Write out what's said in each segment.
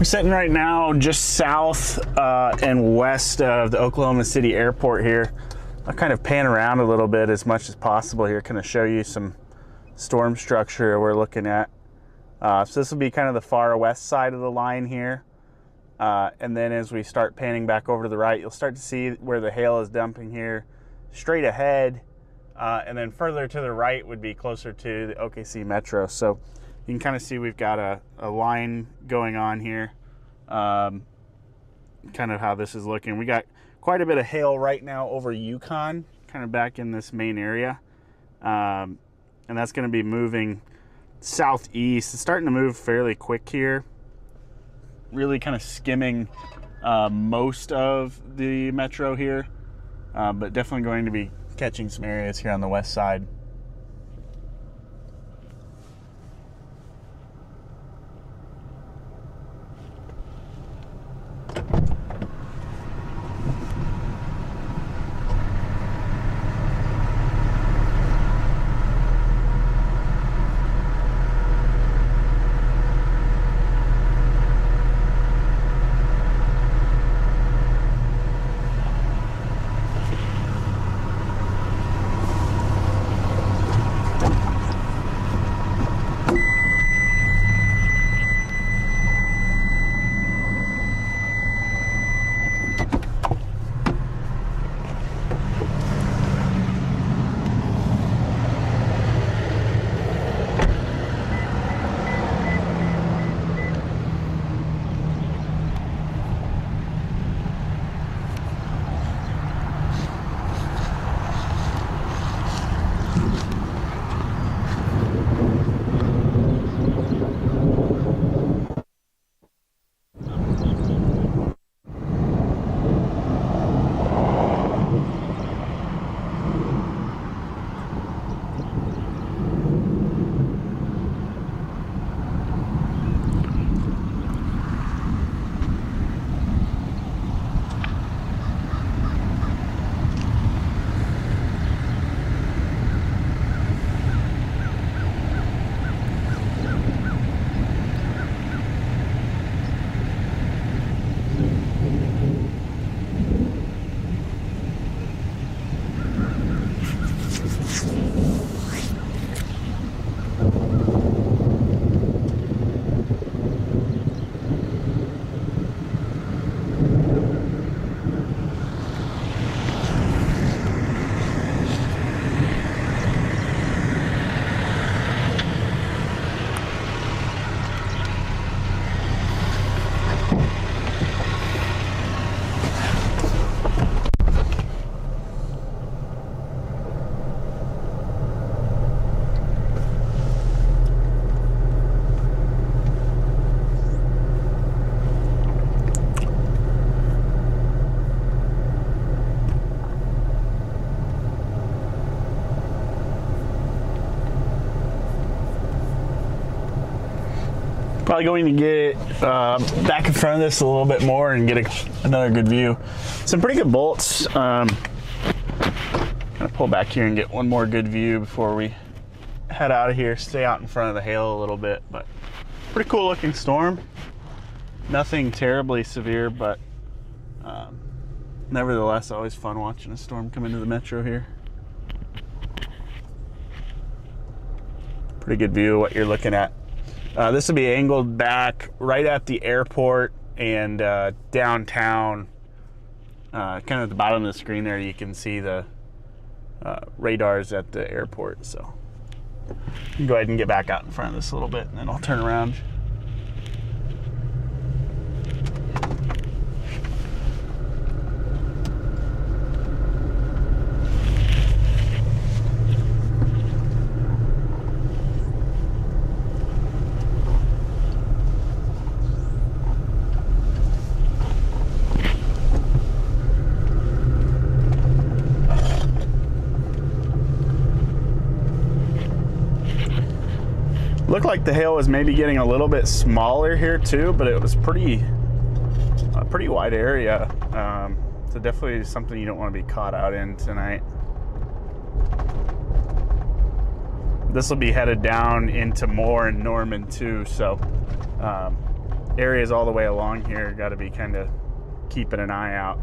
We're sitting right now just south and west of the Oklahoma City airport here. I'll kind of pan around a little bit as much as possible here, kind of show you some storm structure we're looking at. So this will be kind of the far west side of the line here. And then as we start panning back over to the right, you'll start to see where the hail is dumping here straight ahead. And then further to the right would be closer to the OKC Metro. So you can kind of see we've got a line going on here. Kind of how this is looking. We got quite a bit of hail right now over Yukon, kind of back in this main area. And that's going to be moving southeast. It's starting to move fairly quick here. Really kind of skimming most of the metro here. But definitely going to be catching some areas here on the west side. Probably going to get back in front of this a little bit more and get another good view. Some pretty good bolts. Gonna pull back here and get one more good view before we head out of here. Stay out in front of the hail a little bit, but pretty cool looking storm. Nothing terribly severe, but nevertheless, always fun watching a storm come into the metro here. Pretty good view of what you're looking at. This will be angled back right at the airport and downtown. Kind of at the bottom of the screen there, you can see the radars at the airport. So you can go ahead and get back out in front of this a little bit, and then I'll turn around. Looked like the hail was maybe getting a little bit smaller here too, but it was a pretty wide area. So definitely something you don't want to be caught out in tonight. This will be headed down into Moore and Norman too, so areas all the way along here got to be kind of keeping an eye out.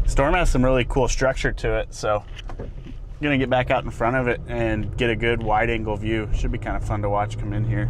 Storm has some really cool structure to it, so I'm gonna get back out in front of it and get a good wide angle view. Should be kind of fun to watch come in here.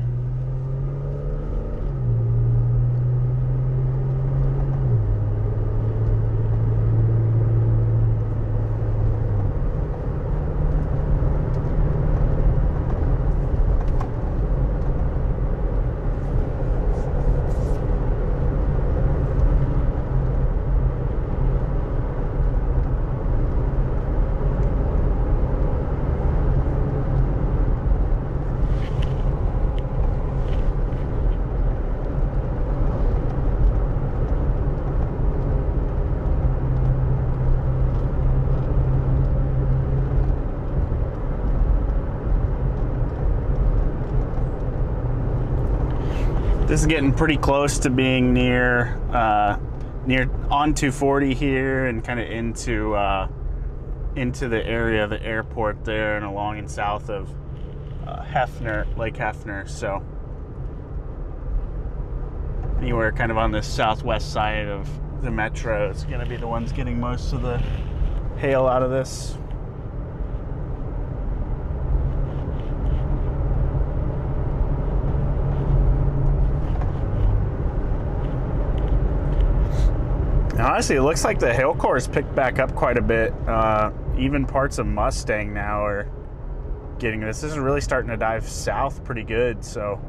This is getting pretty close to being near on 240 here, and kind of into the area of the airport there, and along and south of Lake Hefner. So anywhere kind of on the southwest side of the metro is going to be the ones getting most of the hail out of this. Honestly, it looks like the hail core has picked back up quite a bit. Even parts of Mustang now are getting this. This is really starting to dive south pretty good. So,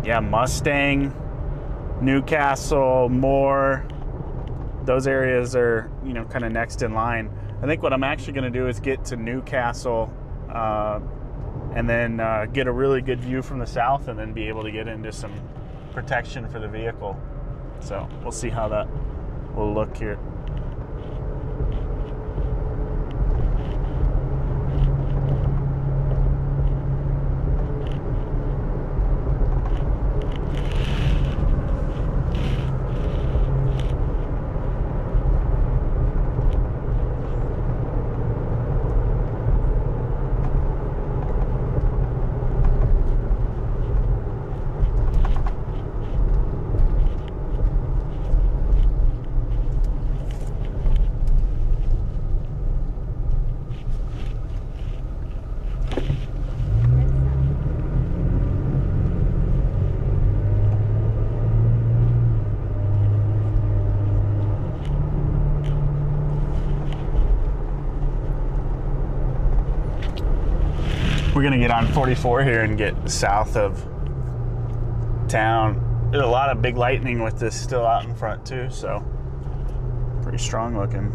yeah, Mustang, Newcastle, Moore, those areas are, you know, kind of next in line. I think what I'm actually going to do is get to Newcastle and then get a really good view from the south, and then be able to get into some protection for the vehicle. So we'll see how that will look here. We're gonna get on 44 here and get south of town. There's a lot of big lightning with this still out in front too, so pretty strong looking.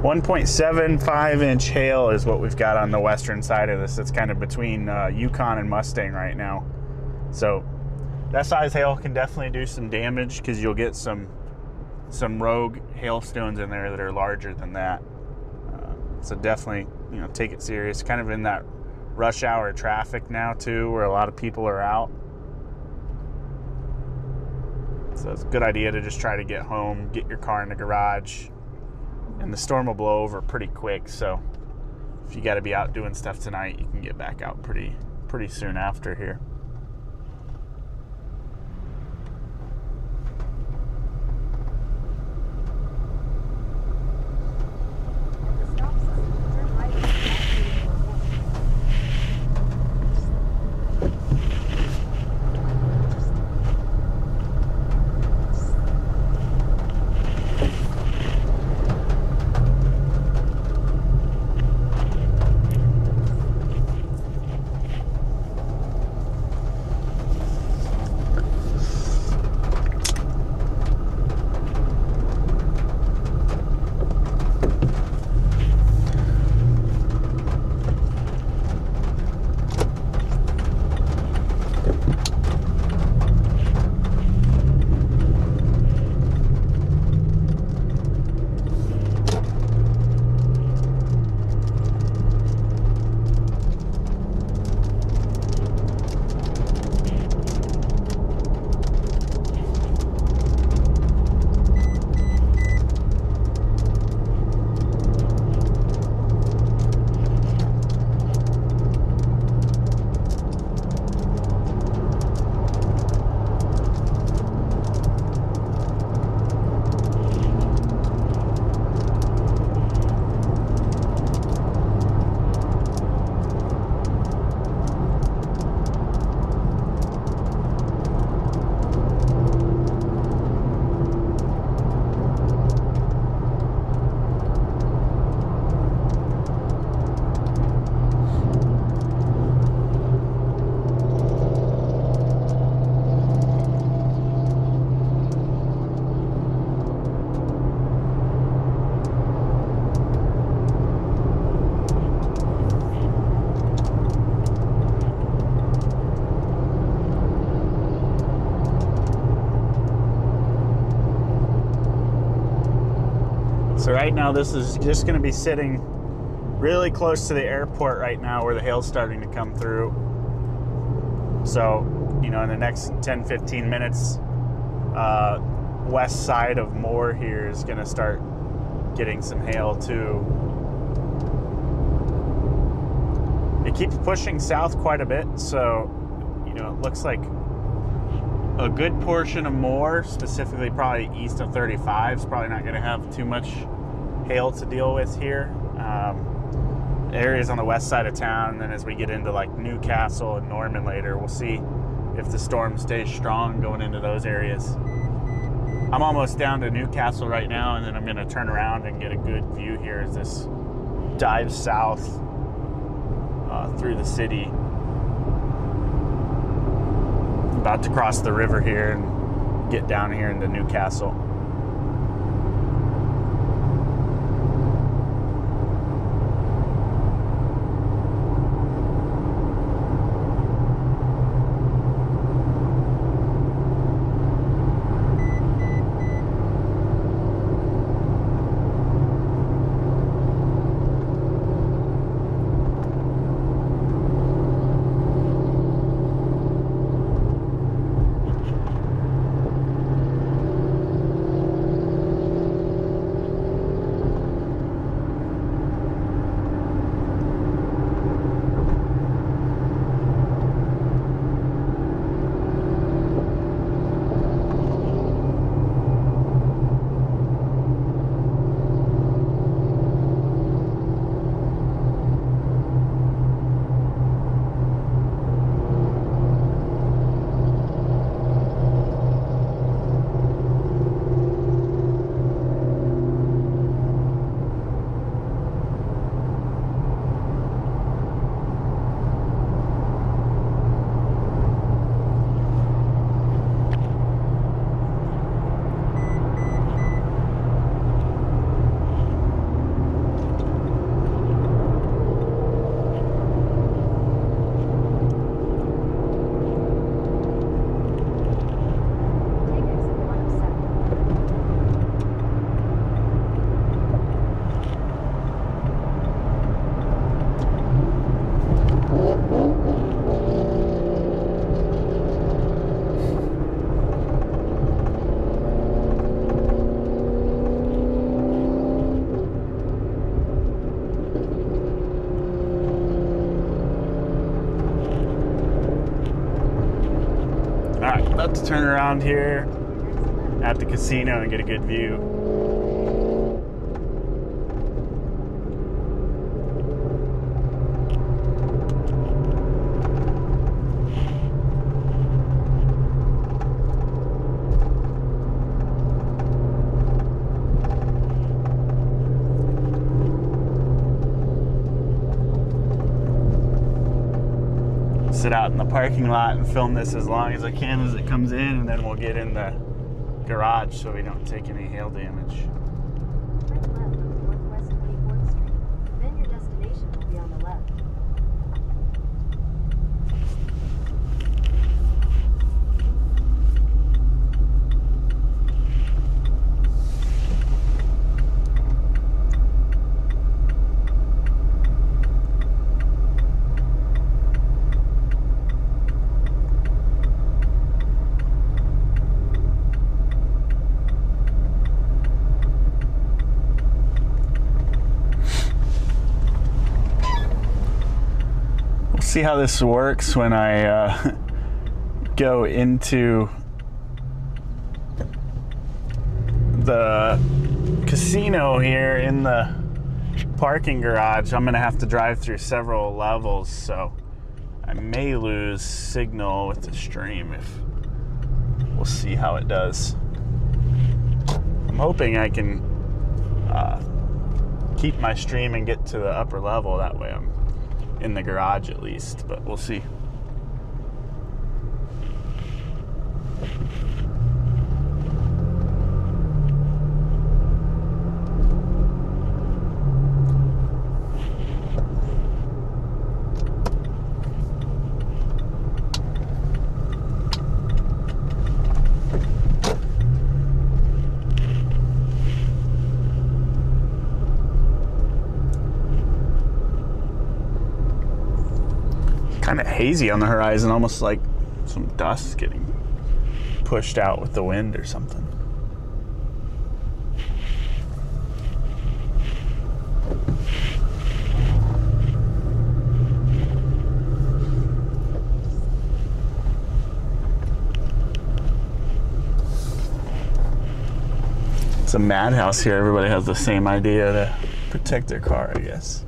1.75-inch hail is what we've got on the western side of this. It's kind of between Yukon and Mustang right now. So that size hail can definitely do some damage, because you'll get some rogue hailstones in there that are larger than that. So definitely, you know, take it serious. Kind of in that rush hour traffic now too, where a lot of people are out. So it's a good idea to just try to get home, get your car in the garage, and the storm will blow over pretty quick. So if you got to be out doing stuff tonight, you can get back out pretty soon after here. So right now this is just going to be sitting really close to the airport right now where the hail's starting to come through. So, you know, in the next 10-15 minutes, west side of Moore here is going to start getting some hail too. It keeps pushing south quite a bit, so, you know, it looks like a good portion of Moore, specifically probably east of 35, is probably not going to have too much hail to deal with here. Areas on the west side of town, and then as we get into like Newcastle and Norman later, we'll see if the storm stays strong going into those areas. I'm almost down to Newcastle right now, and then I'm going to turn around and get a good view here as this dives south through the city. About to cross the river here and get down here into Newcastle. About to turn around here at the casino and get a good view. Sit out in the parking lot and film this as long as I can as it comes in, and then we'll get in the garage so we don't take any hail damage. Turn left on Northwest 24th Street. Then your destination will be on the left. See how this works when I go into the casino here in the parking garage. I'm gonna have to drive through several levels, so I may lose signal with the stream. If we'll see how it does. I'm hoping I can keep my stream and get to the upper level. That way I'm in the garage at least, but we'll see. kind of hazy on the horizon, almost like some dust getting pushed out with the wind or something. It's a madhouse here. Everybody has the same idea to protect their car, I guess.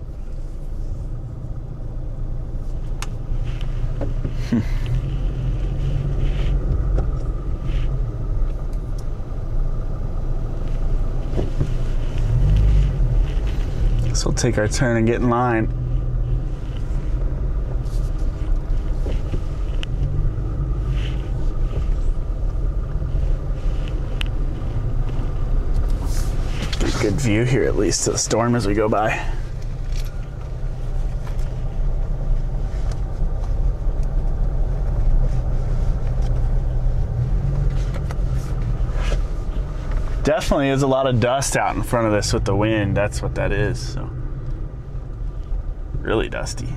Guess we'll take our turn and get in line. Good view here, at least, to the storm as we go by. Definitely is a lot of dust out in front of this with the wind. That's what that is. So, really dusty.